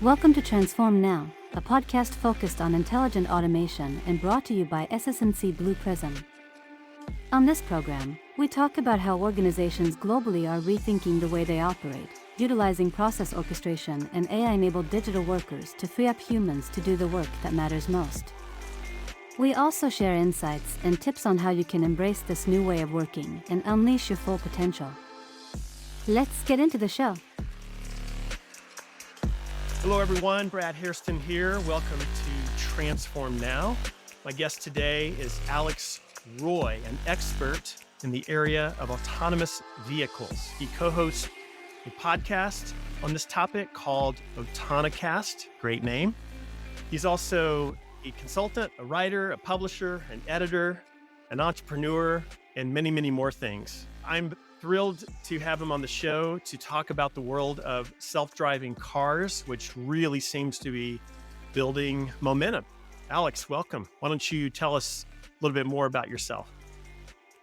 Welcome to Transform Now, a podcast focused on intelligent automation and brought to you by SS&C Blue Prism. On this program, we talk about how organizations globally are rethinking the way they operate, utilizing process orchestration and AI-enabled digital workers to free up humans to do the work that matters most. We also share insights and tips on how you can embrace this new way of working and unleash your full potential. Let's get into the show. Hello everyone, Brad Hairston here. Welcome to Transform Now. My guest today is Alex Roy, an expert in the area of autonomous vehicles. He co-hosts a podcast on this topic called Autonocast, great name. He's also a consultant, a writer, a publisher, an editor, an entrepreneur, and many, many more things. I'm thrilled to have him on the show to talk about the world of self-driving cars, which really seems to be building momentum. Alex, welcome. Why don't you tell us a little bit more about yourself?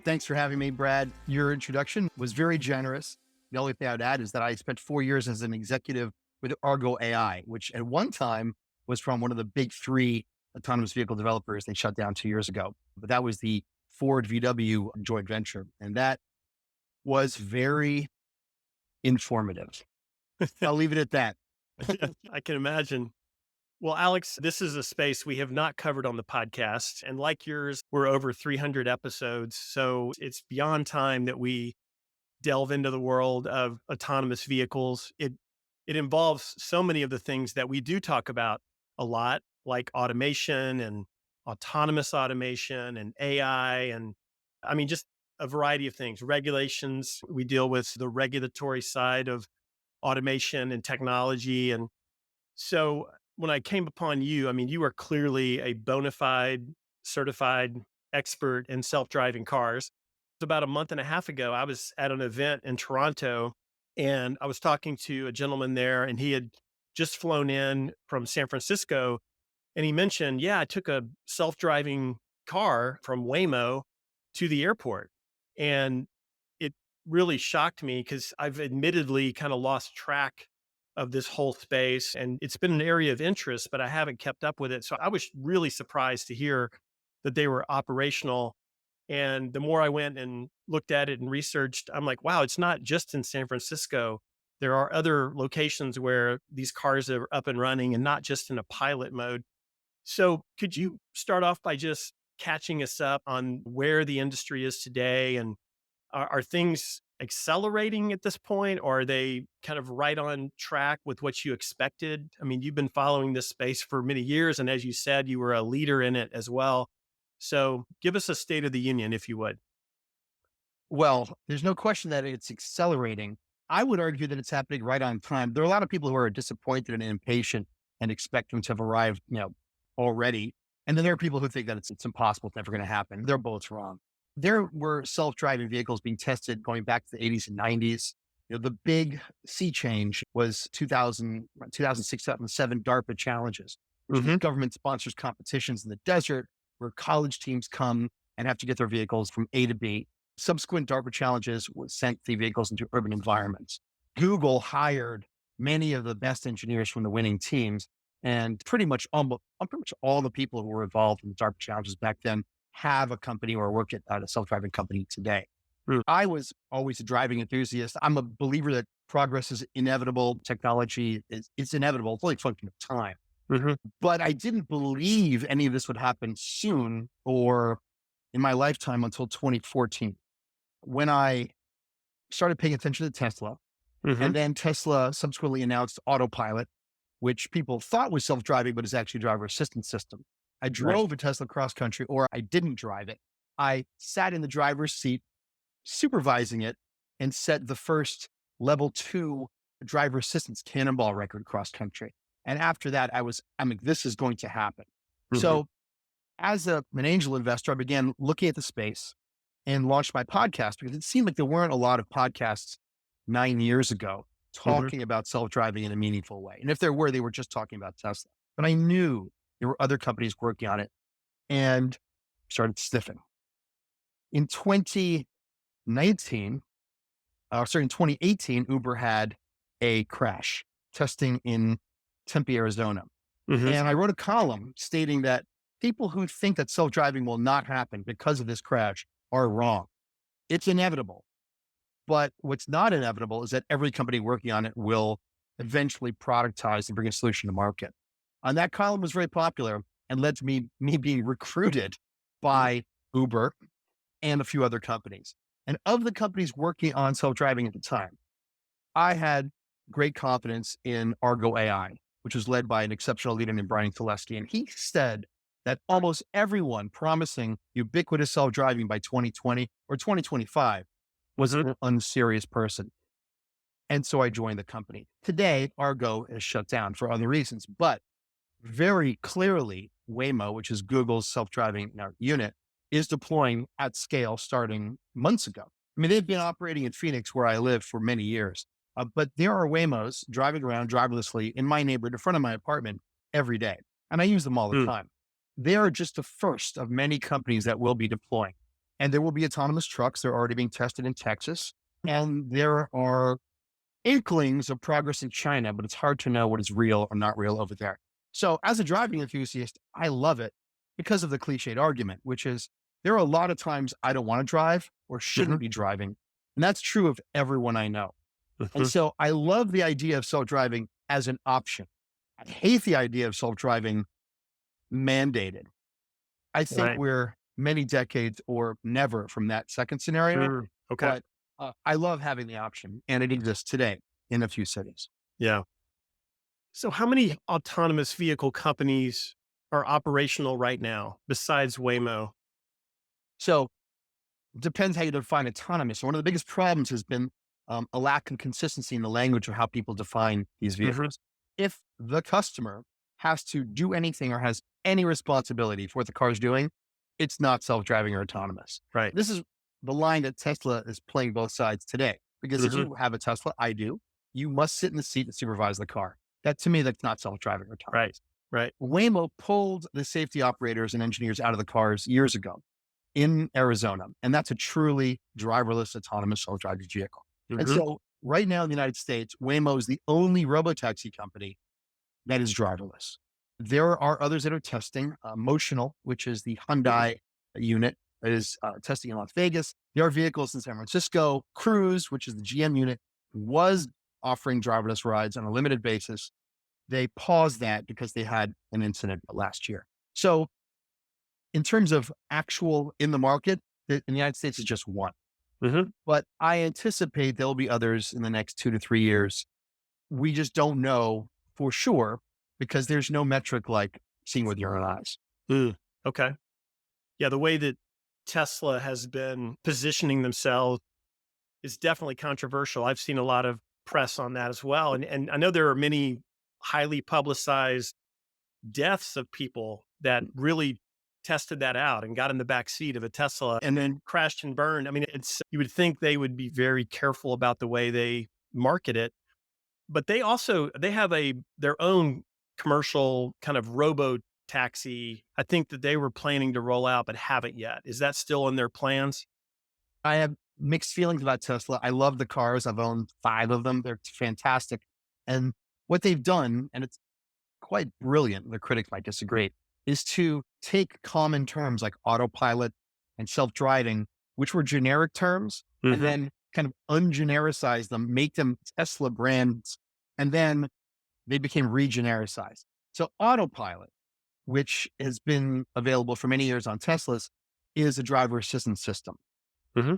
Thanks for having me, Brad. Your introduction was very generous. The only thing I'd add is that I spent 4 years as an executive with Argo AI, which at one time was from one of the big three autonomous vehicle developers. They shut down 2 years ago, but that was the Ford VW joint venture. And that was very informative. I'll leave it at that. I can imagine. Well, Alex, this is a space we have not covered on the podcast. And like yours, we're over 300 episodes. So it's beyond time that we delve into the world of autonomous vehicles. It involves so many of the things that we do talk about a lot, like automation and autonomous automation and AI. And I mean, just a variety of things, regulations. We deal with the regulatory side of automation and technology. And so when I came upon you, I mean, you are clearly a bona fide certified expert in self-driving cars. About a month and a half ago, I was at an event in Toronto and I was talking to a gentleman there and he had just flown in from San Francisco. And he mentioned, yeah, I took a self-driving car from Waymo to the airport. And it really shocked me because I've admittedly kind of lost track of this whole space. And it's been an area of interest, but I haven't kept up with it. So I was really surprised to hear that they were operational. And the more I went and looked at it and researched, I'm like, wow, it's not just in San Francisco. There are other locations where these cars are up and running and not just in a pilot mode. So could you start off by just catching us up on where the industry is today? And are things accelerating at this point, or are they kind of right on track with what you expected? I mean, you've been following this space for many years. And as you said, you were a leader in it as well. So give us a state of the union, if you would. Well, there's no question that it's accelerating. I would argue that it's happening right on time. There are a lot of people who are disappointed and impatient and expect them to have arrived, already. And then there are people who think that it's impossible, it's never going to happen. They're both wrong. There were self-driving vehicles being tested going back to the 80s and 90s. The big sea change was 2006, 2007 DARPA challenges, which is government sponsors competitions in the desert where college teams come and have to get their vehicles from A to B. Subsequent DARPA challenges sent the vehicles into urban environments. Google hired many of the best engineers from the winning teams, and pretty much all the people who were involved in the DARPA challenges back then have a company or work at a self-driving company today. I was always a driving enthusiast. I'm a believer that progress is inevitable. Technology it's inevitable. It's only a function of time. But I didn't believe any of this would happen soon or in my lifetime until 2014, when I started paying attention to Tesla. And then Tesla subsequently announced Autopilot, which people thought was self-driving, but is actually a driver assistance system. I drove a Tesla cross country, or I didn't drive it. I sat in the driver's seat, supervising it, and set the first level 2 driver assistance cannonball record cross country. And after that, I'm like, this is going to happen. So as an angel investor, I began looking at the space and launched my podcast because it seemed like there weren't a lot of podcasts 9 years ago talking about self-driving in a meaningful way. And if there were, they were just talking about Tesla. But I knew there were other companies working on it and started sniffing. In 2018, Uber had a crash testing in Tempe, Arizona. Hmm. And I wrote a column stating that people who think that self-driving will not happen because of this crash are wrong. It's inevitable. But what's not inevitable is that every company working on it will eventually productize and bring a solution to market. And that column was very popular and led to me being recruited by Uber and a few other companies. And of the companies working on self-driving at the time, I had great confidence in Argo AI, which was led by an exceptional leader named Brian Telesky. And he said that almost everyone promising ubiquitous self-driving by 2020 or 2025 was Hmm. an unserious person. And so I joined the company. Today, Argo is shut down for other reasons, but very clearly, Waymo, which is Google's self-driving unit, is deploying at scale starting months ago. I mean, they've been operating in Phoenix, where I live, for many years. But there are Waymos driving around driverlessly in my neighborhood in front of my apartment every day. And I use them all the Mm. time. They are just the first of many companies that will be deploying. And there will be autonomous trucks. They're already being tested in Texas. And there are inklings of progress in China, but it's hard to know what is real or not real over there. So as a driving enthusiast, I love it because of the cliched argument, which is there are a lot of times I don't want to drive or Hmm. shouldn't be driving. And that's true of everyone I know. And Hmm. so I love the idea of self-driving as an option. I hate the idea of self-driving mandated. I think Right. we're many decades or never from that second scenario, Okay. but I love having the option, and it exists today in a few cities. Yeah. So, how many autonomous vehicle companies are operational right now besides Waymo? So depends how you define autonomous. One of the biggest problems has been a lack of consistency in the language of how people define these Hmm. vehicles. If the customer has to do anything or has any responsibility for what the car is doing, it's not self-driving or autonomous. Right. This is the line that Tesla is playing both sides today. Because if Hmm. you have a Tesla, I do, you must sit in the seat and supervise the car. That to me, that's not self-driving or Right. autonomous. Right. Waymo pulled the safety operators and engineers out of the cars years ago in Arizona. And that's a truly driverless autonomous self-driving vehicle. And Hmm. so right now in the United States, Waymo is the only robotaxi company that is driverless. There are others that are testing. Motional, which is the Hyundai unit, is testing in Las Vegas. There are vehicles in San Francisco. Cruise, which is the GM unit, was offering driverless rides on a limited basis. They paused that because they had an incident last year. So in terms of actual in the market, in the United States is just one. Hmm. But I anticipate there'll be others in the next 2 to 3 years. We just don't know for sure because there's no metric like seeing with your own eyes. Mm. Okay. Yeah. The way that Tesla has been positioning themselves is definitely controversial. I've seen a lot of press on that as well. And I know there are many highly publicized deaths of people that really tested that out and got in the back seat of a Tesla and then crashed and burned. I mean, it's you would think they would be very careful about the way they market it, but they have their own commercial kind of robo taxi. I think that they were planning to roll out but haven't yet. Is that still in their plans? I have mixed feelings about Tesla. I love the cars. I've owned 5 of them. They're fantastic. And what they've done, and it's quite brilliant, the critics might disagree, is to take common terms like autopilot and self-driving, which were generic terms, and Hmm. then kind of ungenericize them, make them Tesla brands, and then they became regenericized. So autopilot, which has been available for many years on Teslas, is a driver assistance system. Hmm.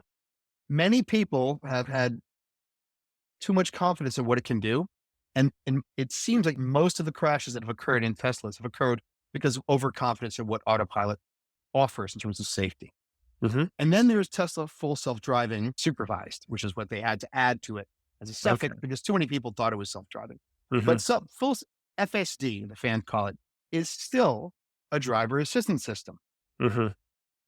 Many people have had too much confidence in what it can do. And it seems like most of the crashes that have occurred in Teslas have occurred because of overconfidence in what autopilot offers in terms of safety. Hmm. And then there's Tesla full self-driving supervised, which is what they had to add to it as a Okay. second because too many people thought it was self-driving. Hmm. But full FSD, the fans call it, is still a driver assistance system. Hmm.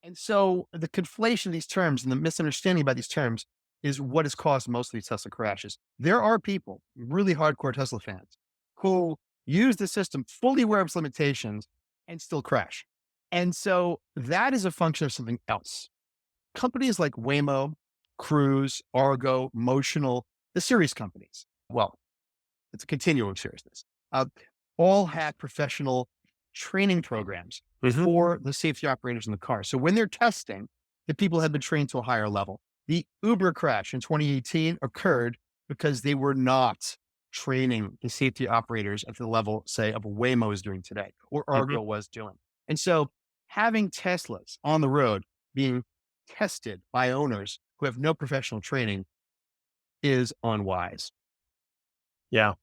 And so the conflation of these terms and the misunderstanding about these terms is what has caused most of these Tesla crashes. There are people, really hardcore Tesla fans, who use the system fully aware of its limitations and still crash. And so that is a function of something else. Companies like Waymo, Cruise, Argo, Motional, the serious companies. Well, it's a continuum of seriousness. Uh, all had professional training programs for the safety operators in the car. So when they're testing, the people have been trained to a higher level. The Uber crash in 2018 occurred because they were not training the safety operators at the level, say, of Waymo is doing today or Argo was doing. And so having Teslas on the road being tested by owners who have no professional training is unwise. Yeah.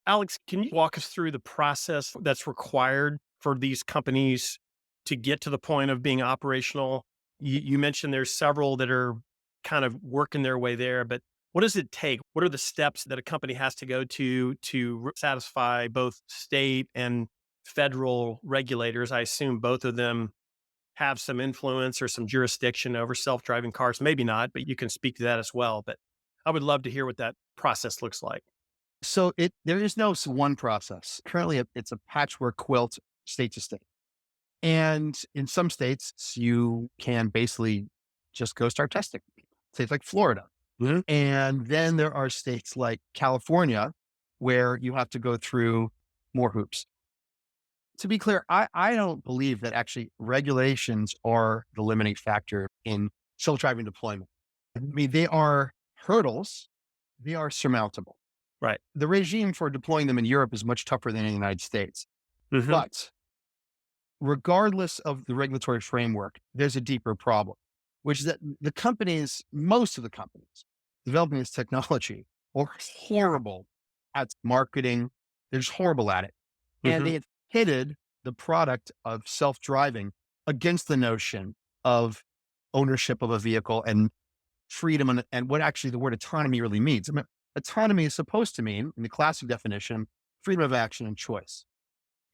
Alex, can you walk us through the process that's required for these companies to get to the point of being operational? You mentioned there's several that are kind of working their way there, but what does it take? What are the steps that a company has to go to satisfy both state and federal regulators? I assume both of them have some influence or some jurisdiction over self-driving cars. Maybe not, but you can speak to that as well. But I would love to hear what that process looks like. So there is no one process. Currently, it's a patchwork quilt state to state. And in some states, you can basically just go start testing. States like Florida. And then there are states like California where you have to go through more hoops. To be clear, I don't believe that actually regulations are the limiting factor in self-driving deployment. I mean, they are hurdles. They are surmountable. Right. The regime for deploying them in Europe is much tougher than in the United States. But regardless of the regulatory framework, there's a deeper problem, which is that the companies, most of the companies developing this technology are horrible at marketing. They're just horrible at it. And they have pitted the product of self-driving against the notion of ownership of a vehicle and freedom and what actually the word autonomy really means. I mean, autonomy is supposed to mean, in the classic definition, freedom of action and choice.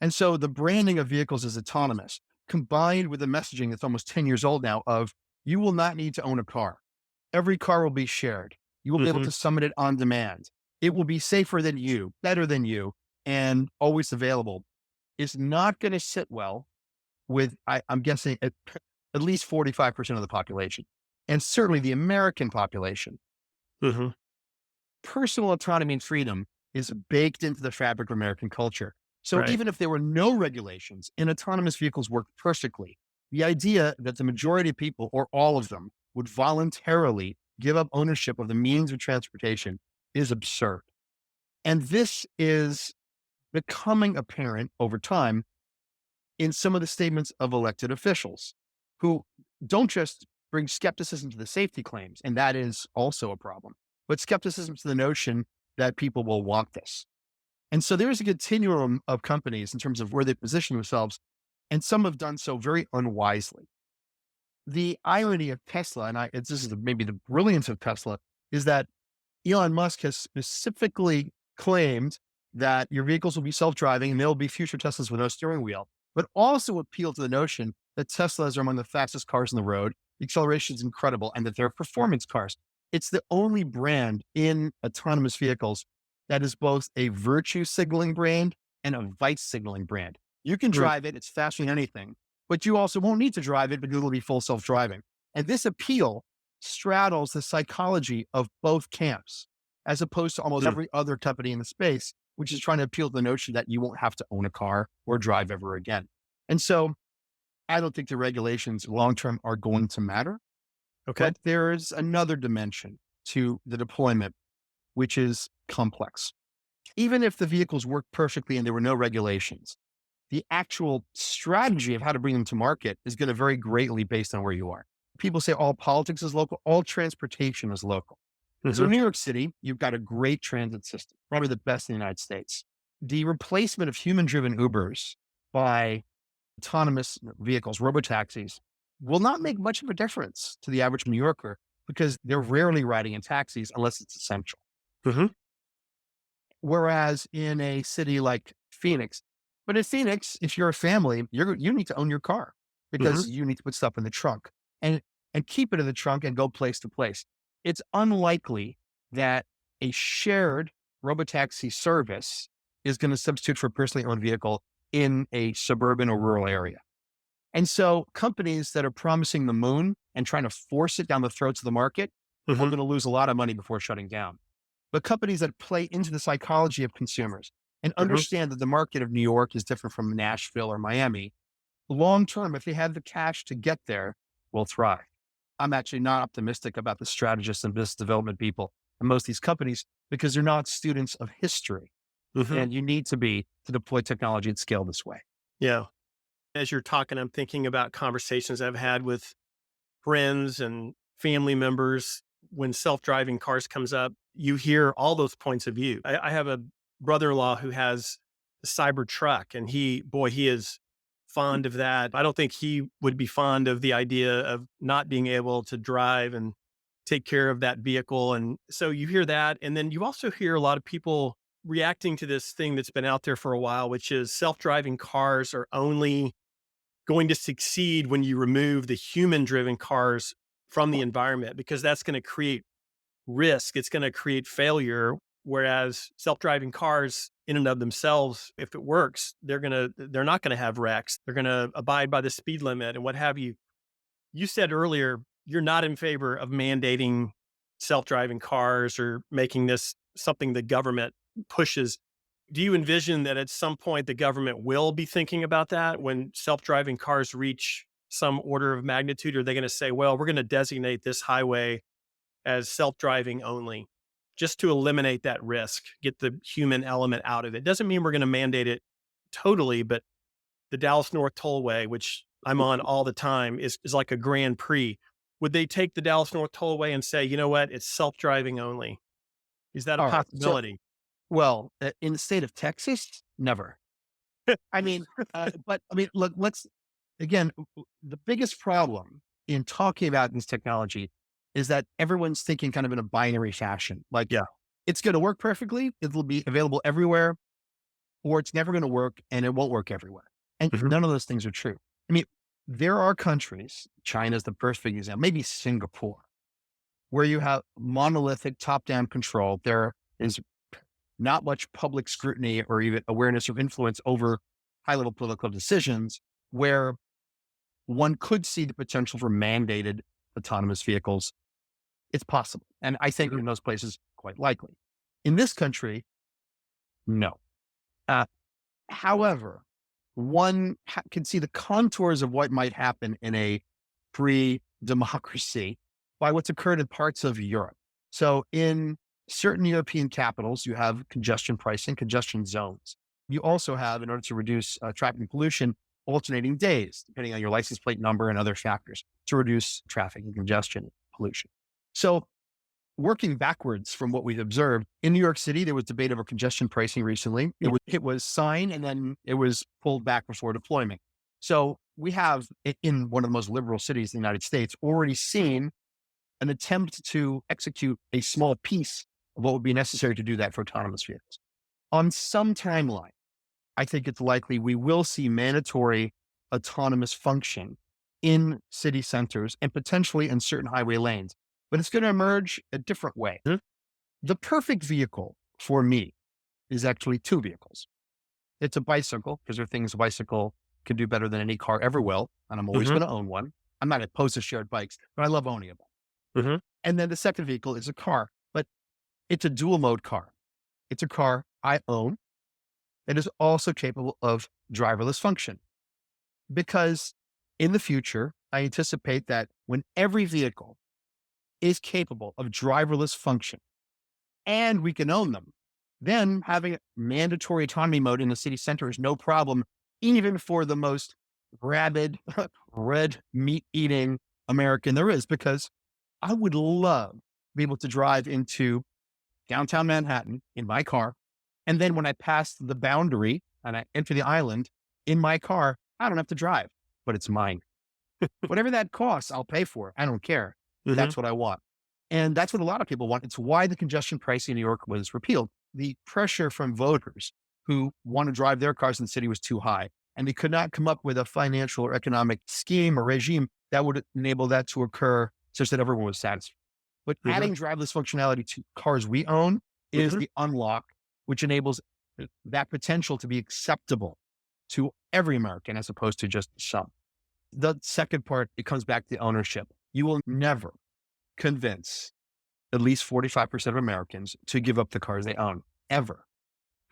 And so the branding of vehicles as autonomous, combined with the messaging that's almost 10 years old now of you will not need to own a car. Every car will be shared. You will be able to summon it on demand. It will be safer than you, better than you, and always available. Is not going to sit well with, I'm guessing, at least 45% of the population, and certainly the American population. Personal autonomy and freedom is baked into the fabric of American culture. So even if there were no regulations and autonomous vehicles work perfectly, the idea that the majority of people, or all of them, would voluntarily give up ownership of the means of transportation is absurd. And this is becoming apparent over time in some of the statements of elected officials who don't just bring skepticism to the safety claims, and that is also a problem, but skepticism to the notion that people will want this. And so there is a continuum of companies in terms of where they position themselves, and some have done so very unwisely. The irony of Tesla, and this is maybe the brilliance of Tesla, is that Elon Musk has specifically claimed that your vehicles will be self-driving and there will be future Teslas with no steering wheel, but also appealed to the notion that Teslas are among the fastest cars on the road, the acceleration is incredible, and that they're performance cars. It's the only brand in autonomous vehicles that is both a virtue signaling brand and a vice signaling brand. You can drive it, it's faster than anything, but you also won't need to drive it because it'll be full self-driving. And this appeal straddles the psychology of both camps, as opposed to almost every other company in the space, which is trying to appeal to the notion that you won't have to own a car or drive ever again. And so I don't think the regulations long-term are going to matter. But there is another dimension to the deployment, which is complex. Even if the vehicles work perfectly and there were no regulations, the actual strategy of how to bring them to market is going to vary greatly based on where you are. People say all politics is local, all transportation is local. So in New York City, you've got a great transit system, probably the best in the United States. The replacement of human-driven Ubers by autonomous vehicles, robotaxis, will not make much of a difference to the average New Yorker because they're rarely riding in taxis unless it's essential. Whereas in a city like Phoenix, but in Phoenix, if you're a family, you need to own your car because you need to put stuff in the trunk and keep it in the trunk and go place to place. It's unlikely that a shared robotaxi service is going to substitute for a personally owned vehicle in a suburban or rural area. And so companies that are promising the moon and trying to force it down the throats of the market are going to lose a lot of money before shutting down. But companies that play into the psychology of consumers and Mhm. understand that the market of New York is different from Nashville or Miami. Long term, if they have the cash to get there, will thrive. I'm actually not optimistic about the strategists and business development people and most of these companies because they're not students of history. Mhm. And you need to be to deploy technology at scale this way. Yeah. As you're talking, I'm thinking about conversations I've had with friends and family members. When self-driving cars comes up, you hear all those points of view. I have a brother-in-law who has a cyber truck, and he is fond of that. I don't think he would be fond of the idea of not being able to drive and take care of that vehicle. And so you hear that, and then you also hear a lot of people reacting to this thing that's been out there for a while, which is self-driving cars are only going to succeed when you remove the human driven cars from the environment, because that's going to create risk. It's going to create failure. Whereas self-driving cars in and of themselves, if it works, they're not going to have wrecks. They're going to abide by the speed limit and what have you. You said earlier, you're not in favor of mandating self-driving cars or making this something the government pushes. Do you envision that at some point the government will be thinking about that when self-driving cars reach some order of magnitude? Are they going to say, well, we're going to designate this highway as self-driving only just to eliminate that risk, get the human element out of it? Doesn't mean we're going to mandate it totally, but the Dallas North Tollway, which I'm on all the time, is like a Grand Prix. Would they take the Dallas North Tollway and say, you know what, it's self-driving only? Is that a All right. So, possibility? well, in the state of Texas, never. I mean, but I mean, look, let's again, the biggest problem in talking about this technology is that everyone's thinking kind of in a binary fashion. Like Yeah. it's going to work perfectly. It'll be available everywhere, or it's never going to work and it won't work everywhere. And Mhm. none of those things are true. I mean, there are countries, China's the perfect example, maybe Singapore, where you have monolithic top down control. There is not much public scrutiny or even awareness or influence over high level political decisions where one could see the potential for mandated autonomous vehicles. It's possible. And I think Mhm. in those places, quite likely. In this country, no. Uh, However, one can see the contours of what might happen in a free democracy by what's occurred in parts of Europe. So, in certain European capitals, you have congestion pricing, congestion zones. You also have, in order to reduce traffic and pollution, alternating days, depending on your license plate number and other factors to reduce traffic and congestion pollution. So, working backwards from what we've observed in New York City, there was debate over congestion pricing recently. It was signed and then it was pulled back before deployment. So we have in one of the most liberal cities in the United States already seen an attempt to execute a small piece of what would be necessary to do that for autonomous vehicles. On some timeline, I think it's likely we will see mandatory autonomous function in city centers and potentially in certain highway lanes, but it's going to emerge a different way. Mhm. The perfect vehicle for me is actually two vehicles. It's a bicycle because there are things a bicycle can do better than any car ever will. And I'm always Mhm. going to own one. I'm not opposed to shared bikes, but I love owning a bike. Mhm. And then the second vehicle is a car, but it's a dual mode car. It's a car I own that is also capable of driverless function. Because in the future, I anticipate that when every vehicle is capable of driverless function and we can own them, then having mandatory autonomy mode in the city center is no problem, even for the most rabid, red meat eating American there is, because I would love to be able to drive into downtown Manhattan in my car. And then when I pass the boundary and I enter the island in my car, I don't have to drive, but it's mine. Whatever that costs, I'll pay for it. I don't care. Mhm. That's what I want. And that's what a lot of people want. It's why the congestion pricing in New York was repealed. The pressure from voters who want to drive their cars in the city was too high. And they could not come up with a financial or economic scheme or regime that would enable that to occur such that everyone was satisfied. But Mhm. adding driverless functionality to cars we own is Mhm. the unlock, which enables that potential to be acceptable to every American as opposed to just some. The second part, it comes back to ownership. You will never convince at least 45% of Americans to give up the cars they own, ever.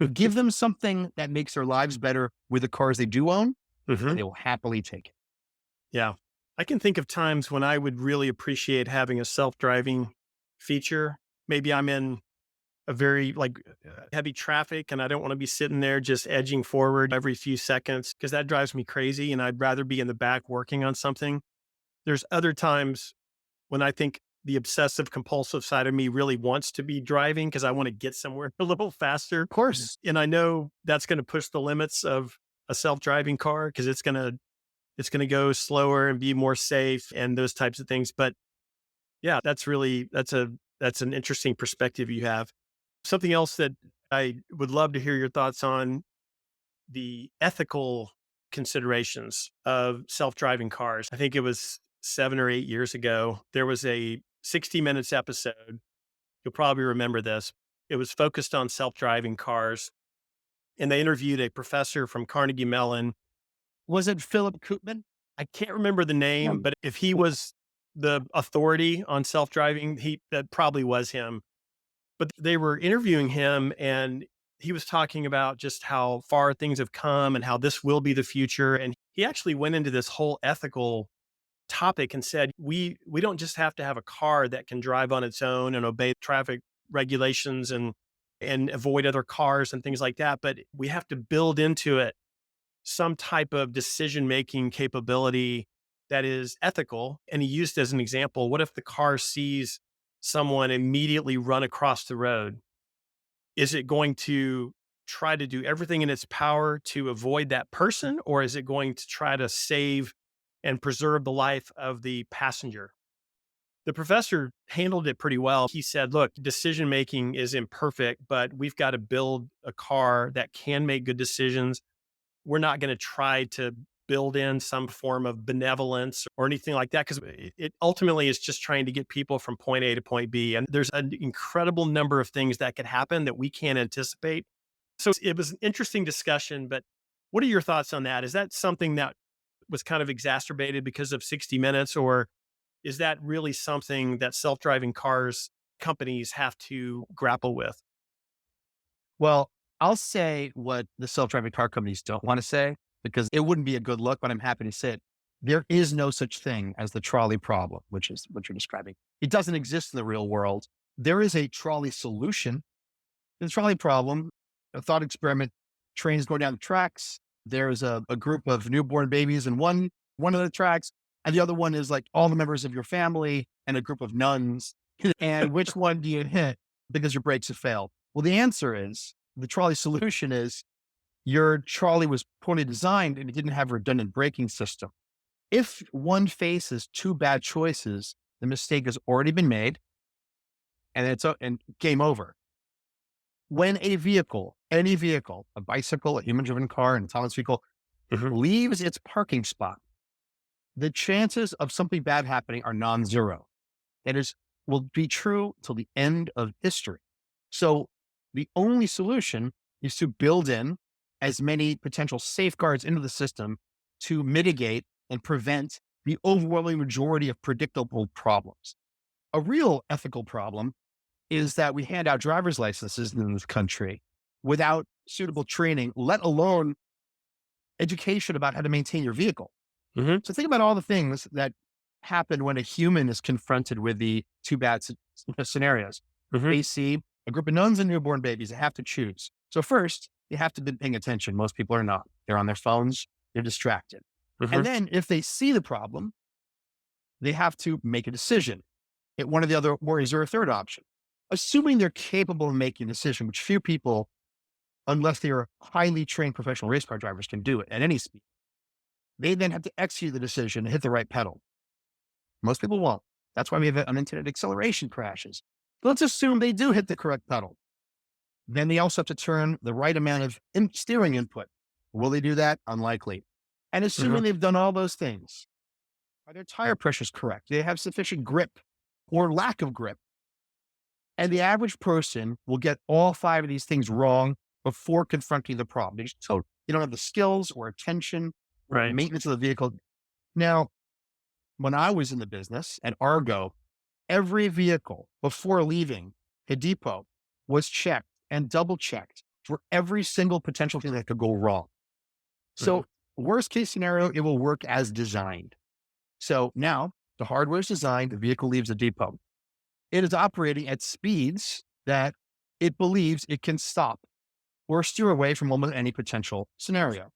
Give them something that makes their lives better with the cars they do own, Hmm. and they will happily take it. Yeah. I can think of times when I would really appreciate having a self-driving feature. Maybe I'm in a very heavy traffic and I don't want to be sitting there just edging forward every few seconds because that drives me crazy and I'd rather be in the back working on something. There's other times when I think the obsessive compulsive side of me really wants to be driving because I want to get somewhere a little faster. Of course. And I know that's going to push the limits of a self-driving car because it's going to go slower and be more safe and those types of things. But yeah, that's an interesting perspective you have. Something else that I would love to hear your thoughts on the ethical considerations of self-driving cars. I think it was 7 or 8 years ago. There was a 60 Minutes episode. You'll probably remember this. It was focused on self-driving cars, and they interviewed a professor from Carnegie Mellon. Was it Philip Koopman? I can't remember the Yeah. name, but if he was the authority on self-driving, he that probably was him. But they were interviewing him and he was talking about just how far things have come and how this will be the future. And he actually went into this whole ethical topic and said, we don't just have to have a car that can drive on its own and obey traffic regulations and avoid other cars and things like that, but we have to build into it some type of decision making capability that is ethical. And he used as an example, what if the car sees someone immediately run across the road? Is it going to try to do everything in its power to avoid that person, or is it going to try to save and preserve the life of the passenger? The professor handled it pretty well. He said, look, decision making is imperfect, but we've got to build a car that can make good decisions. We're not going to try to build in some form of benevolence or anything like that because it ultimately is just trying to get people from point A to point B. And there's an incredible number of things that could happen that we can't anticipate. So it was an interesting discussion, but what are your thoughts on that? Is that something that was kind of exacerbated because of 60 Minutes, or is that really something that self-driving cars companies have to grapple with? Well, I'll say what the self-driving car companies don't want to say because it wouldn't be a good look, but I'm happy to say it. There is no such thing as the trolley problem, which is what you're describing. It doesn't exist in the real world. There is a trolley solution. The trolley problem, a thought experiment, trains go down the tracks. There's a group of newborn babies in one of the tracks, and the other one is like all the members of your family and a group of nuns. And which one do you hit because your brakes have failed? Well, the answer is the trolley solution is your trolley was poorly designed and it didn't have a redundant braking system. If one faces two bad choices, the mistake has already been made and and game over. When a vehicle, any vehicle, a bicycle, a human driven car, an autonomous vehicle Mhm. leaves its parking spot, the chances of something bad happening are non-zero. That is, will be true till the end of history. So the only solution is to build in as many potential safeguards into the system to mitigate and prevent the overwhelming majority of predictable problems. A real ethical problem is that we hand out driver's licenses in this country without suitable training, let alone education about how to maintain your vehicle. Mhm. So think about all the things that happen when a human is confronted with the two bad scenarios. Mhm. They see a group of nuns and newborn babies. They have to choose. So first, you have to be paying attention. Most people are not. They're on their phones. They're distracted. And Mhm. then if they see the problem, they have to make a decision. One of the other, or is there a third option? Assuming they're capable of making a decision, which few people, unless they are highly trained professional race car drivers, can do it at any speed. They then have to execute the decision and hit the right pedal. Most people won't. That's why we have unintended acceleration crashes. But let's assume they do hit the correct pedal. Then they also have to turn the right amount of steering input. Will they do that? Unlikely. And Mhm. assuming they've done all those things, are their tire pressures correct? Do they have sufficient grip or lack of grip? And the average person will get all five of these things wrong before confronting the problem. So you don't have the skills or attention or Right. maintenance of the vehicle. Now, when I was in the business at Argo, every vehicle before leaving a depot was checked and double checked for every single potential thing that could go wrong. So worst case scenario, it will work as designed. So now the hardware is designed, the vehicle leaves the depot. It is operating at speeds that it believes it can stop or steer away from almost any potential scenario.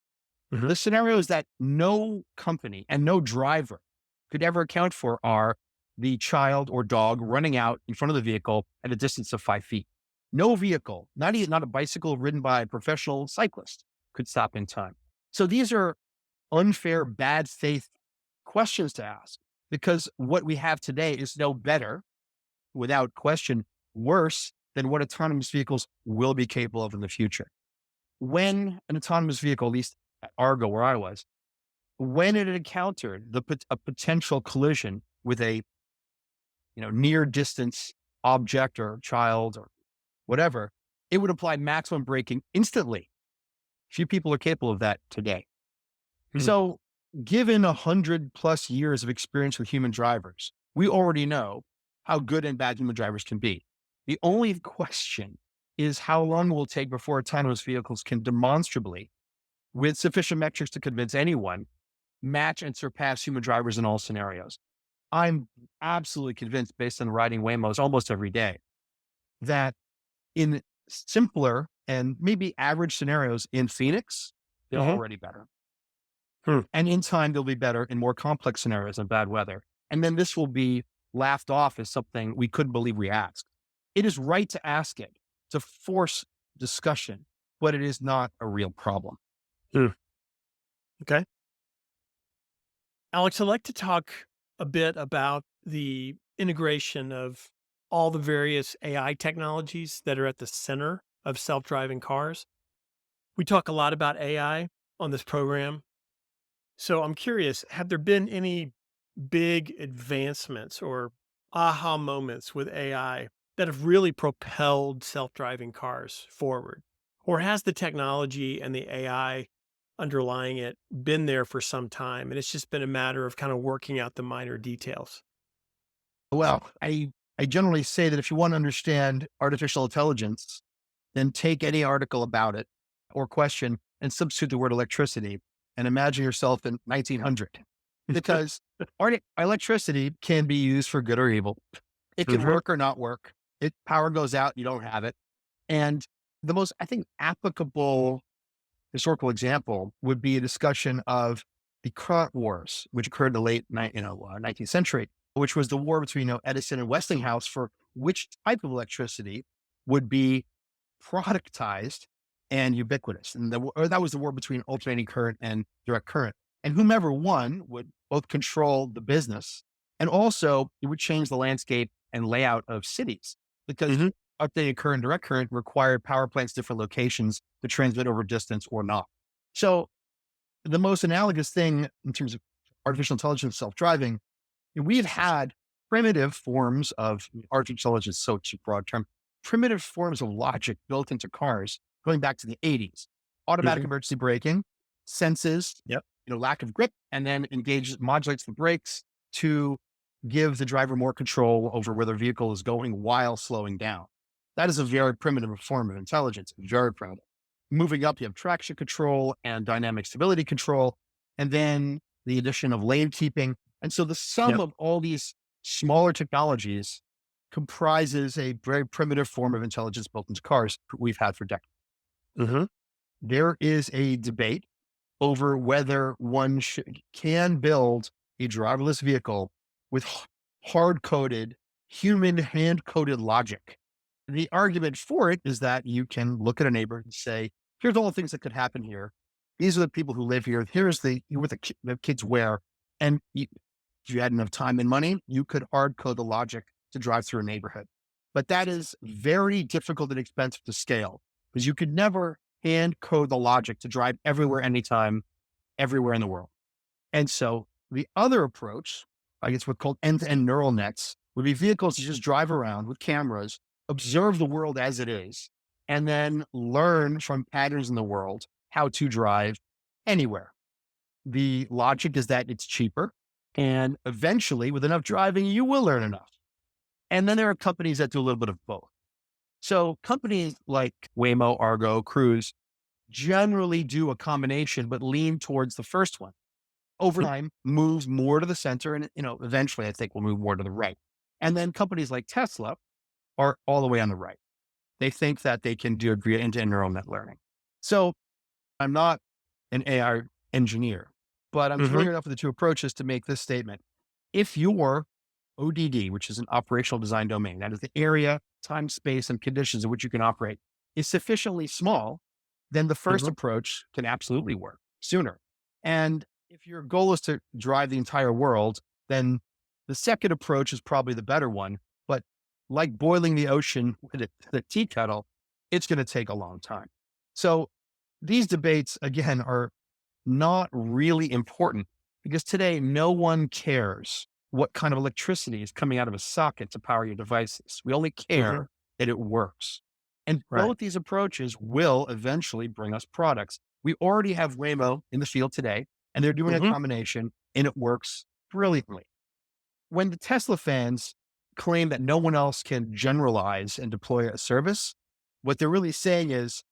Mhm. The scenarios that no company and no driver could ever account for are the child or dog running out in front of the vehicle at a distance of 5 feet. No vehicle, not a bicycle ridden by a professional cyclist, could stop in time. So these are unfair, bad faith questions to ask, because what we have today is no better, without question, worse than what autonomous vehicles will be capable of in the future. When an autonomous vehicle, at least at Argo where I was, when it encountered a potential collision with a near distance object or child or whatever, it would apply maximum braking instantly. Few people are capable of that today. Hmm. So, given 100+ years of experience with human drivers, we already know how good and bad human drivers can be. The only question is how long it will take before autonomous vehicles can demonstrably, with sufficient metrics to convince anyone, match and surpass human drivers in all scenarios. I'm absolutely convinced, based on riding Waymos almost every day, that in simpler and maybe average scenarios in Phoenix, they're Mhm. already better. Hmm. And in time, they'll be better in more complex scenarios and bad weather. And then this will be laughed off as something we couldn't believe we asked. It is right to ask it, to force discussion, but it is not a real problem. Okay. Alex, I'd like to talk a bit about the integration of all the various AI technologies that are at the center of self-driving cars. We talk a lot about AI on this program. So I'm curious, have there been any big advancements or aha moments with AI that have really propelled self-driving cars forward? Or has the technology and the AI underlying it been there for some time and it's just been a matter of kind of working out the minor details? Well, I generally say that if you want to understand artificial intelligence, then take any article about it or question and substitute the word electricity and imagine yourself in 1900. Because electricity can be used for good or evil. It can Mhm. work or not work. Power goes out, you don't have it. And the most, I think, applicable historical example would be a discussion of the current wars, which occurred in the late 19th century, which was the war between Edison and Westinghouse for which type of electricity would be productized and ubiquitous. And that was the war between alternating current and direct current. And whomever won would both control the business, and also it would change the landscape and layout of cities, because Mhm. alternating current, direct current required power plants, different locations to transmit over distance or not. So the most analogous thing in terms of artificial intelligence, self-driving, we've had primitive forms of artificial intelligence, so it's a broad term, primitive forms of logic built into cars going back to the 80s. Automatic Mhm. emergency braking, senses, Yep. lack of grip, and then modulates the brakes to give the driver more control over where the vehicle is going while slowing down. That is a very primitive form of intelligence, very primitive. Moving up, you have traction control and dynamic stability control, and then the addition of lane keeping. And so the sum Yep. of all these smaller technologies comprises a very primitive form of intelligence built into cars we've had for decades. Mhm. There is a debate over whether one can build a driverless vehicle with hard coded, human hand coded logic. The argument for it is that you can look at a neighbor and say, here's all the things that could happen here. These are the people who live here. Here's what the kids wear. And if you had enough time and money, you could hard code the logic to drive through a neighborhood. But that is very difficult and expensive to scale, because you could never hand code the logic to drive everywhere, anytime, everywhere in the world. And so the other approach, I guess what's called end-to-end neural nets, would be vehicles that just drive around with cameras, observe the world as it is, and then learn from patterns in the world how to drive anywhere. The logic is that it's cheaper, and eventually, with enough driving, you will learn enough. And then there are companies that do a little bit of both. So companies like Waymo, Argo, Cruise generally do a combination, but lean towards the first one. Over time, moves more to the center, and eventually, I think will move more to the right. And then companies like Tesla are all the way on the right. They think that they can do a end-to-end neural net learning. So I'm not an AI engineer, but I'm Mm-hmm. familiar enough with the two approaches to make this statement. If your ODD, which is an operational design domain, that is the area, time, space, and conditions in which you can operate, is sufficiently small, then the first Mm-hmm. approach can absolutely work sooner. And if your goal is to drive the entire world, then the second approach is probably the better one. But like boiling the ocean with a tea kettle, it's going to take a long time. So these debates, again, are not really important because today no one cares what kind of electricity is coming out of a socket to power your devices. We only Mm-hmm. care that it works. And Right. both these approaches will eventually bring us products. We already have Waymo in the field today, and they're doing a Mm-hmm. combination, and it works brilliantly. When the Tesla fans claim that no one else can generalize and deploy a service, what they're really saying is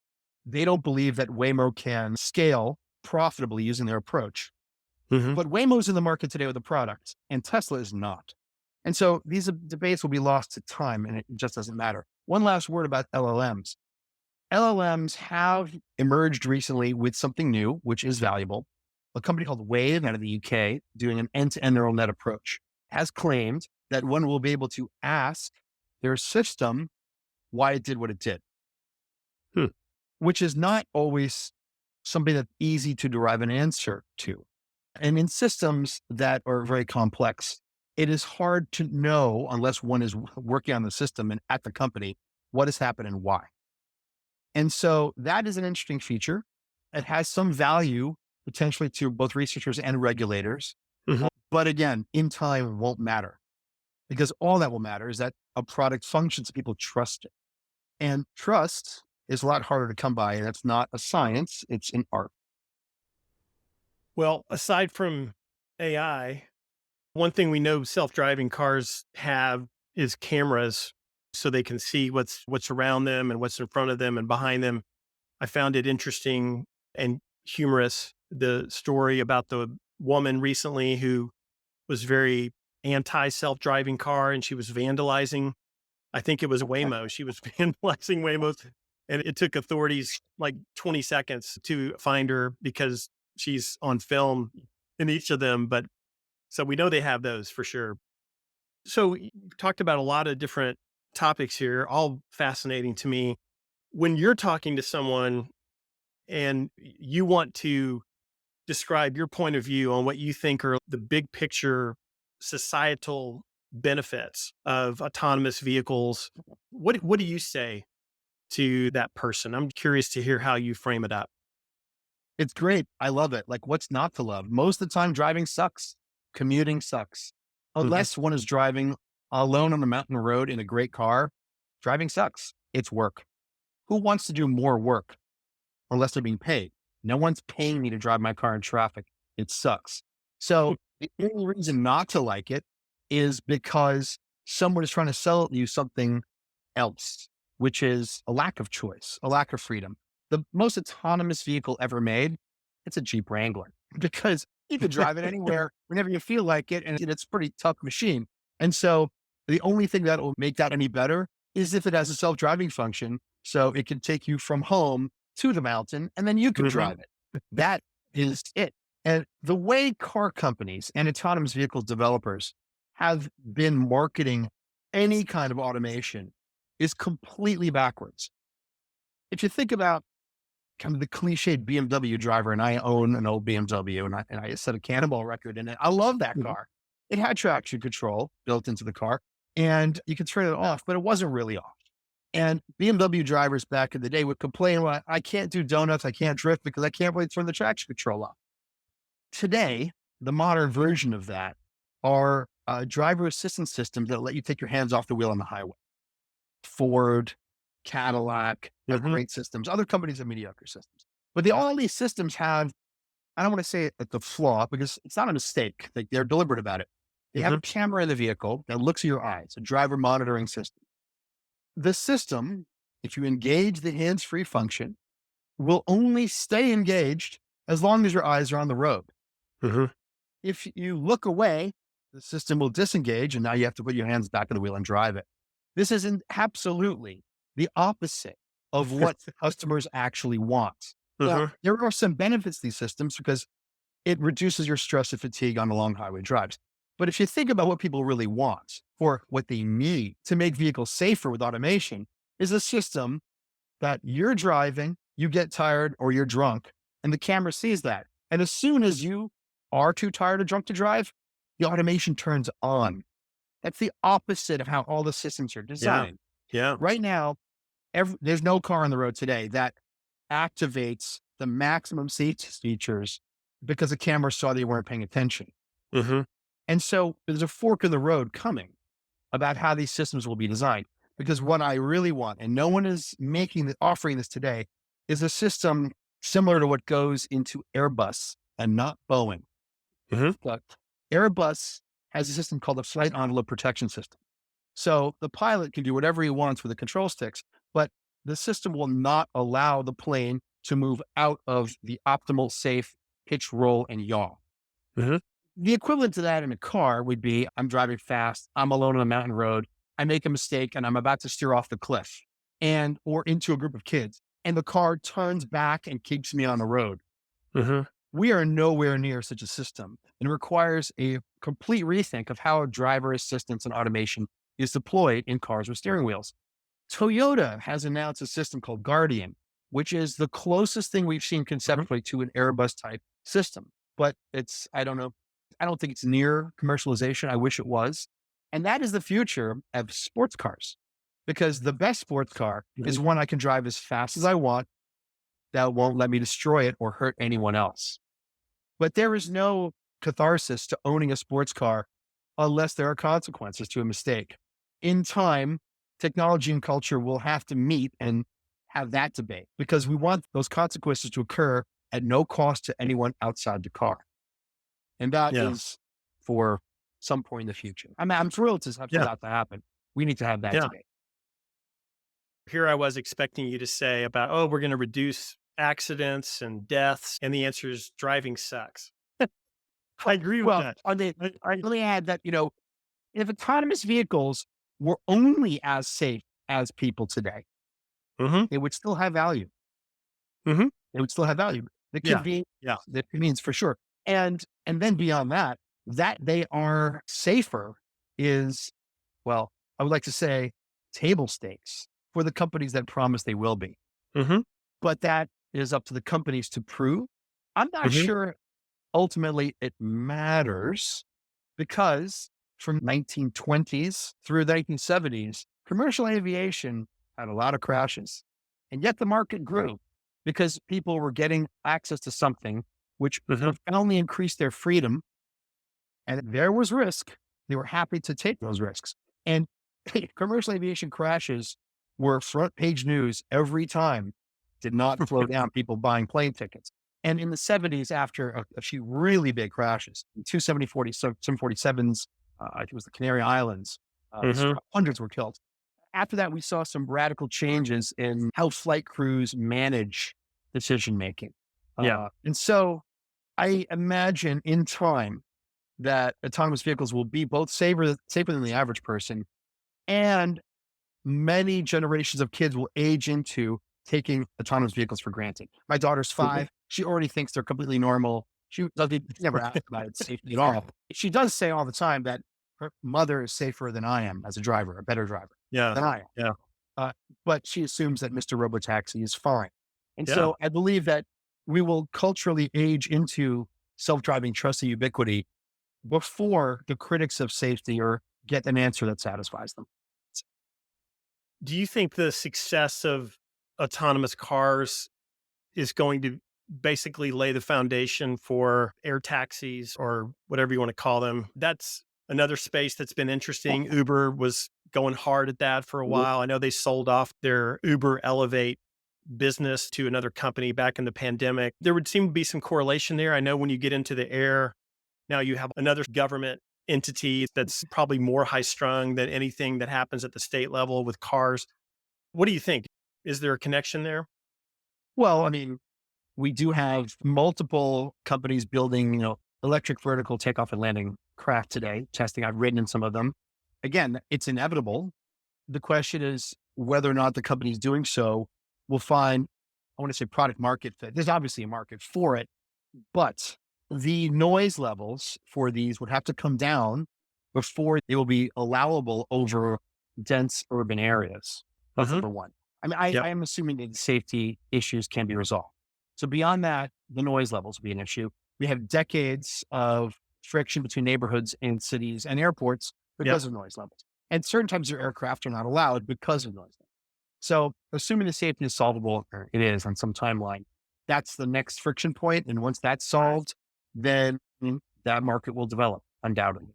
they don't believe that Waymo can scale profitably using their approach. Mm-hmm. But Waymo's in the market today with a product, and Tesla is not. And so these debates will be lost to time, and it just doesn't matter. One last word about LLMs. LLMs have emerged recently with something new, which is valuable. A company called Wave out of the UK, doing an end-to-end neural net approach, has claimed that one will be able to ask their system why it did what it did, Hmm. which is not always something that's easy to derive an answer to. And in systems that are very complex, it is hard to know unless one is working on the system and at the company, what has happened and why. And so that is an interesting feature. It has some value potentially to both researchers and regulators. Mm-hmm. But again, in time, it won't matter because all that will matter is that a product functions, people trust it. And trust is a lot harder to come by. And it's not a science, it's an art. Well, aside from AI, one thing we know self-driving cars have is cameras so they can see what's around them and what's in front of them and behind them. I found it interesting and humorous, the story about the woman recently who was very anti self-driving car and she was vandalizing. I think it was Waymo. She was vandalizing Waymos, and it took authorities like 20 seconds to find her because she's on film in each of them. But so we know they have those for sure. So you talked about a lot of different topics here, all fascinating to me. When you're talking to someone and you want to describe your point of view on what you think are the big picture societal benefits of autonomous vehicles, what do you say to that person? I'm curious to hear how you frame it up. It's great. I love it. Like, what's not to love? Most of the time, driving sucks. Commuting sucks. Mhm. Unless one is driving alone on a mountain road in a great car, driving sucks. It's work. Who wants to do more work unless they're being paid? No one's paying me to drive my car in traffic. It sucks. So the only reason not to like it is because someone is trying to sell you something else, which is a lack of choice, a lack of freedom. The most autonomous vehicle ever made, it's a Jeep Wrangler because you could drive it anywhere whenever you feel like it. And it's a pretty tough machine. And so the only thing that will make that any better is if it has a self-driving function. So it can take you from home to the mountain and then you could Mhm. drive it. That is it. And the way car companies and autonomous vehicle developers have been marketing any kind of automation is completely backwards. If you think about kind of the cliched BMW driver, and I own an old BMW and I set a cannonball record in it. I love that Mhm. car. It had traction control built into the car and you could turn it off, but it wasn't really off. And BMW drivers back in the day would complain, well, I can't do donuts. I can't drift because I can't really turn the traction control off. Today, the modern version of that are driver assistance systems that let you take your hands off the wheel on the highway. Ford, Cadillac have Mhm. great systems. Other companies have mediocre systems. But all these systems have, I don't want to say it at the flaw because it's not a mistake. Like they're deliberate about it. They have a Mhm. camera in the vehicle that looks at your eyes, a driver monitoring system. The system if you engage the hands-free function, will only stay engaged as long as your eyes are on the road. Hmm. If you look away, the system will disengage, and now you have to put your hands back on the wheel and drive it. This is absolutely the opposite of what customers actually want. Now, Hmm. there are some benefits to these systems because it reduces your stress and fatigue on the long highway drives. But if you think about what people really want or what they need to make vehicles safer with automation, is a system that you're driving, you get tired or you're drunk, and the camera sees that. And as soon as you are too tired or drunk to drive, the automation turns on. That's the opposite of how all the systems are Yeah. designed. Yeah. Right now, there's no car on the road today that activates the maximum safety features because the camera saw they weren't paying attention. Hmm. And so there's a fork in the road coming about how these systems will be designed. Because what I really want, and no one is offering this today, is a system similar to what goes into Airbus and not Boeing. Hmm. But Airbus has a system called a flight envelope protection system. So the pilot can do whatever he wants with the control sticks, but the system will not allow the plane to move out of the optimal safe pitch, roll, and yaw. Hmm. The equivalent to that in a car would be I'm driving fast, I'm alone on a mountain road, I make a mistake and I'm about to steer off the cliff or into a group of kids, and the car turns back and keeps me on the road. Hmm. We are nowhere near such a system, and it requires a complete rethink of how driver assistance and automation is deployed in cars with steering wheels. Toyota has announced a system called Guardian, which is the closest thing we've seen conceptually to an Airbus type system. But I don't know, I don't think it's near commercialization. I wish it was. And that is the future of sports cars, because the best sports car is one I can drive as fast as I want that won't let me destroy it or hurt anyone else. But there is no catharsis to owning a sports car unless there are consequences to a mistake. In time, technology and culture will have to meet and have that debate because we want those consequences to occur at no cost to anyone outside the car. And that Yeah. is for some point in the future. I'm thrilled for Yeah. that to happen. We need to have that Yeah. debate. Here I was expecting you to say about, oh, we're going to reduce accidents and deaths. And the answer is driving sucks. I agree with Well, that. let me add that, if autonomous vehicles were only as safe as people today, Hmm. it would still have value. Hmm. It would still have value. The Yeah. Yeah. convenience for sure. And then beyond that, that they are safer is, well, I would like to say table stakes for the companies that promise they will be. Hmm. But that is up to the companies to prove. I'm not Hmm. sure ultimately it matters because from 1920s through the 1970s, commercial aviation had a lot of crashes. And yet the market grew because people were getting access to something which Hmm. profoundly increased their freedom. And if there was risk, they were happy to take those risks. And commercial aviation crashes were front page news every time, did not slow down people buying plane tickets. And in the 70s, after a few really big crashes, two 747s, I think it was the Canary Islands, Hmm. hundreds were killed. After that, we saw some radical changes in how flight crews manage decision making. Yeah. And so I imagine in time that autonomous vehicles will be both safer than the average person, and many generations of kids will age into taking autonomous vehicles for granted. My daughter's Mhm. 5. She already thinks they're completely normal. She doesn't never ask about its safety at all. She does say all the time that her mother is safer than I am as a driver, a better driver Yeah. than I am. Yeah. But she assumes that Mr. Robotaxi is fine. And Yeah. so I believe that we will culturally age into self-driving trust and ubiquity before the critics of safety or get an answer that satisfies them. Do you think the success of autonomous cars is going to basically lay the foundation for air taxis or whatever you want to call them? That's another space that's been interesting. Uber was going hard at that for a while. I know they sold off their Uber Elevate business to another company back in the pandemic. There would seem to be some correlation there. I know when you get into the air, now you have another government entity that's probably more high strung than anything that happens at the state level with cars. What do you think? Is there a connection there? Well, I mean, we do have multiple companies building, electric vertical takeoff and landing craft today, testing. I've ridden in some of them. Again, it's inevitable. The question is whether or not the companies doing so will find, I want to say product market fit. There's obviously a market for it, but the noise levels for these would have to come down before they will be allowable over dense urban areas. That's Hmm. number one. I mean, I Yep. am assuming that safety issues can be resolved. So beyond that, the noise levels will be an issue. We have decades of friction between neighborhoods and cities and airports Yep. because of noise levels. And certain types of aircraft are not allowed because of noise levels. So assuming the safety is solvable, or it is on some timeline, that's the next friction point. And once that's solved, then that market will develop undoubtedly.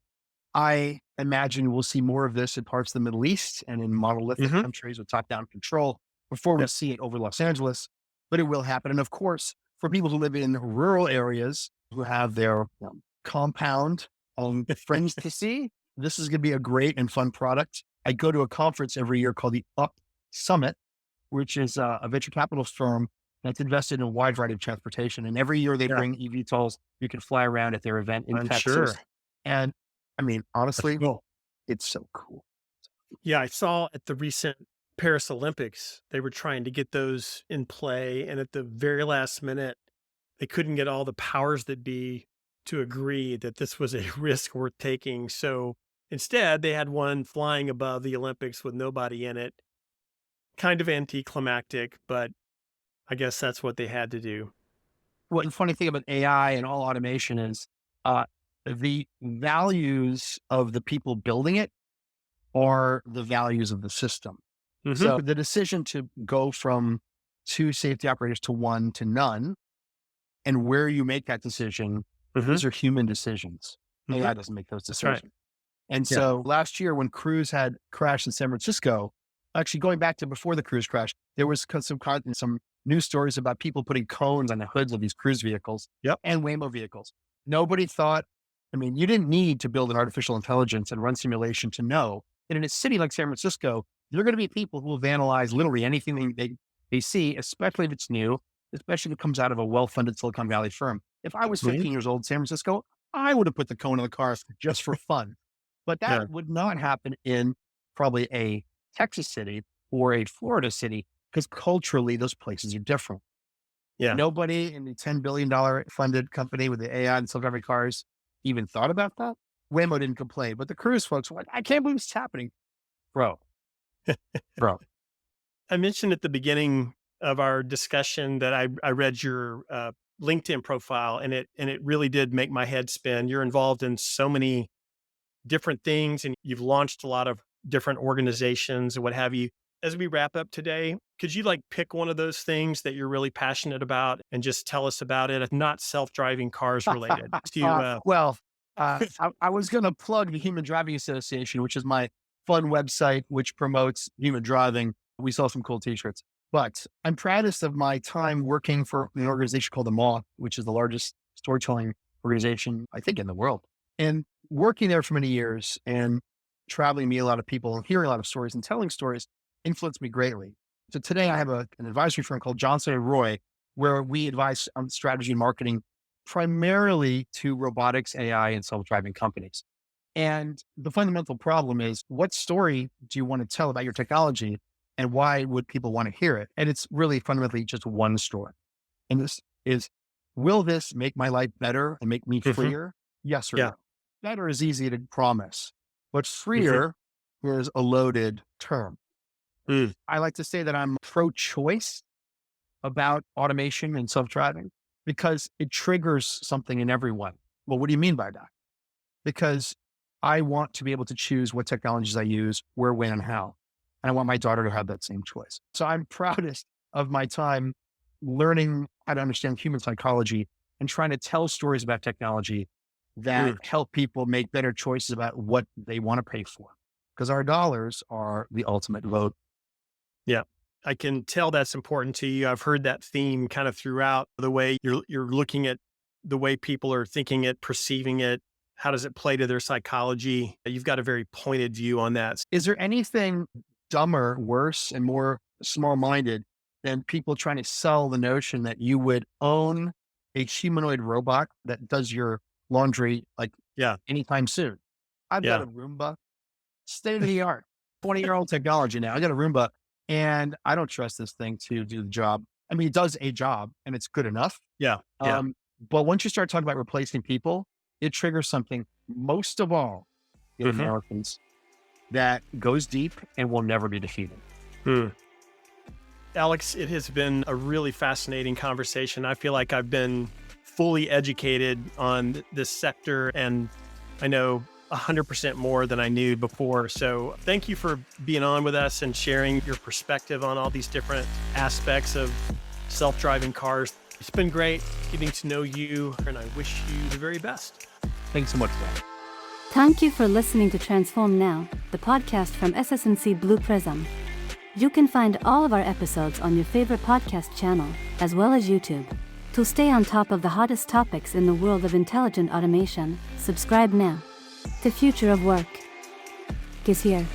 I imagine we'll see more of this in parts of the Middle East and in monolithic Hmm. countries with top-down control before we Yep. see it over Los Angeles, but it will happen. And of course, for people who live in rural areas who have their compound friends to see, this is going to be a great and fun product. I go to a conference every year called the Up Summit, which is a venture capital firm that's invested in a wide variety of transportation. And every year they Yeah. bring eVTOLs. You can fly around at their event in I'm Texas. sure. And I mean, That's honestly, cool. it's so cool. Yeah, I saw at the recent Paris Olympics, they were trying to get those in play. And at the very last minute, they couldn't get all the powers that be to agree that this was a risk worth taking. So instead, they had one flying above the Olympics with nobody in it. Kind of anticlimactic, but I guess that's what they had to do. Well, the funny thing about AI and all automation is uh, the values of the people building it are the values of the system. Hmm. So the decision to go from two safety operators to one to none, and where you make that decision, Hmm. these are human decisions. Hmm. AI doesn't make those That's right. decisions. And Yeah. so last year when Cruise had crashed in San Francisco, actually going back to before the Cruise crash, there was some news stories about people putting cones on the hoods of these Cruise vehicles Yep. and Waymo vehicles. Nobody thought, I mean, you didn't need to build an artificial intelligence and run simulation to know that in a city like San Francisco, there are going to be people who will vandalize literally anything they see, especially if it's new, especially if it comes out of a well-funded Silicon Valley firm. If I was Mhm. 15 years old in San Francisco, I would have put the cone on the car just for fun. But Yeah. that would not happen in probably a Texas city or a Florida city because culturally those places are different. Yeah. Nobody in the $10 billion funded company with the AI and self-driving cars even thought about that. Waymo didn't complain, but the Cruise folks were like, I can't believe it's happening. Bro, bro. I mentioned at the beginning of our discussion that I read your LinkedIn profile, and it really did make my head spin. You're involved in so many different things, and you've launched a lot of different organizations and what have you. As we wrap up today, could you like pick one of those things that you're really passionate about and just tell us about it? Not self-driving cars related. Well, I was going to plug the Human Driving Association, which is my fun website, which promotes human driving. We sell some cool t-shirts, but I'm proudest of my time working for an organization called the Moth, which is the largest storytelling organization, I think, in the world. And working there for many years and traveling, meeting a lot of people and hearing a lot of stories and telling stories influenced me greatly. So today I have an advisory firm called Johnson and Roy, where we advise on strategy and marketing primarily to robotics, AI, and self-driving companies. And the fundamental problem is, what story do you want to tell about your technology and why would people want to hear it? And it's really fundamentally just one story. And this is, will this make my life better and make me Mhm. freer? Yes or Yeah. no? Better is easy to promise, but Mhm. freer is a loaded term. Mm. I like to say that I'm pro-choice about automation and self-driving because it triggers something in everyone. Well, what do you mean by that? Because I want to be able to choose what technologies I use, where, when, and how. And I want my daughter to have that same choice. So I'm proudest of my time learning how to understand human psychology and trying to tell stories about technology that Mm. help people make better choices about what they want to pay for. Because our dollars are the ultimate vote. Yeah. I can tell that's important to you. I've heard that theme kind of throughout the way you're looking at the way people are thinking it, perceiving it. How does it play to their psychology? You've got a very pointed view on that. Is there anything dumber, worse, and more small-minded than people trying to sell the notion that you would own a humanoid robot that does your laundry like Yeah. anytime soon. I've got Yeah. a Roomba, state of the art, 20-year-old technology now. I got a Roomba and I don't trust this thing to do the job. I mean, it does a job and it's good enough. Yeah. Yeah. But once you start talking about replacing people, it triggers something most of all in Mhm. Americans that goes deep and will never be defeated. Alex, it has been a really fascinating conversation. I feel like I've been fully educated on this sector, and I know 100% more than I knew before. So thank you for being on with us and sharing your perspective on all these different aspects of self-driving cars. It's been great getting to know you, and I wish you the very best. Thanks so much, Brad. Thank you for listening to Transform Now, the podcast from SS&C Blue Prism. You can find all of our episodes on your favorite podcast channel, as well as YouTube. To stay on top of the hottest topics in the world of intelligent automation, subscribe now. The future of work is here.